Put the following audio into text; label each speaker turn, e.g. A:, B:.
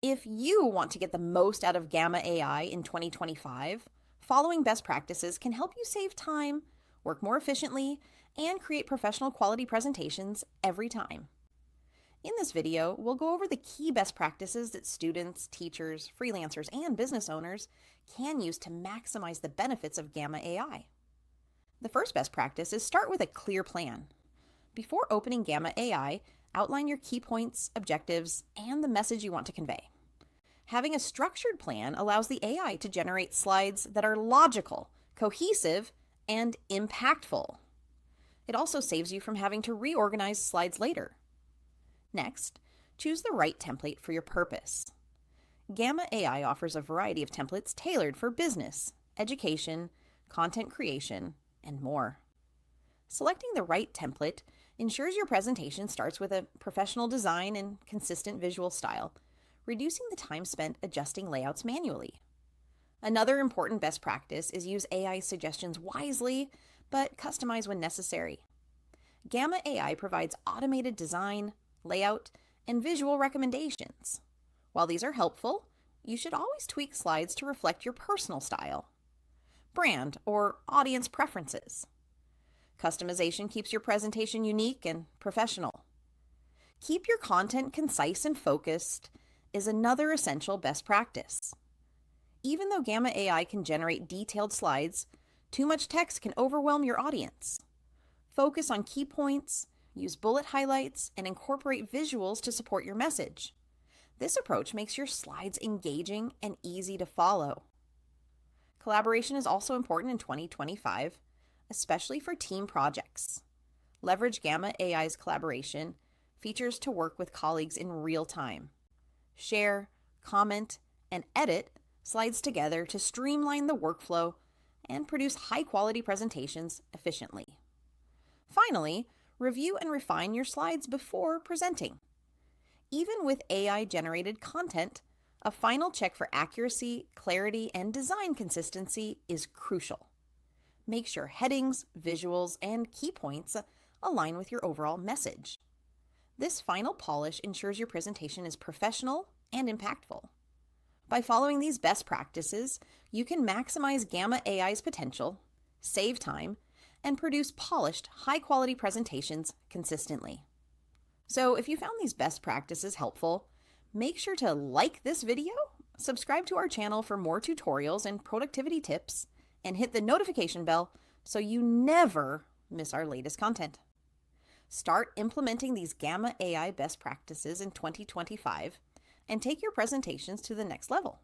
A: If you want to get the most out of Gamma AI in 2025, following best practices can help you save time, work more efficiently, and create professional quality presentations every time. In this video, we'll go over the key best practices that students, teachers, freelancers, and business owners can use to maximize the benefits of Gamma AI. The first best practice is start with a clear plan. Before opening Gamma AI, outline your key points, objectives, and the message you want to convey. Having a structured plan allows the AI to generate slides that are logical, cohesive, and impactful. It also saves you from having to reorganize slides later. Next, choose the right template for your purpose. Gamma AI offers a variety of templates tailored for business, education, content creation, and more. Selecting the right template ensures your presentation starts with a professional design and consistent visual style, reducing the time spent adjusting layouts manually. Another important best practice is use AI suggestions wisely, but customize when necessary. Gamma AI provides automated design, layout, and visual recommendations. While these are helpful, you should always tweak slides to reflect your personal style, brand, or audience preferences. Customization keeps your presentation unique and professional. Keep your content concise and focused is another essential best practice. Even though Gamma AI can generate detailed slides, too much text can overwhelm your audience. Focus on key points, use bullet highlights, and incorporate visuals to support your message. This approach makes your slides engaging and easy to follow. Collaboration is also important in 2025, especially for team projects. Leverage Gamma AI's collaboration features to work with colleagues in real time. Share, comment, and edit slides together to streamline the workflow and produce high-quality presentations efficiently. Finally, review and refine your slides before presenting. Even with AI-generated content, a final check for accuracy, clarity, and design consistency is crucial. Make sure headings, visuals, and key points align with your overall message. This final polish ensures your presentation is professional and impactful. By following these best practices, you can maximize Gamma AI's potential, save time, and produce polished, high-quality presentations consistently. So if you found these best practices helpful, make sure to like this video, subscribe to our channel for more tutorials and productivity tips, and hit the notification bell so you never miss our latest content. Start implementing these Gamma AI best practices in 2025 and take your presentations to the next level.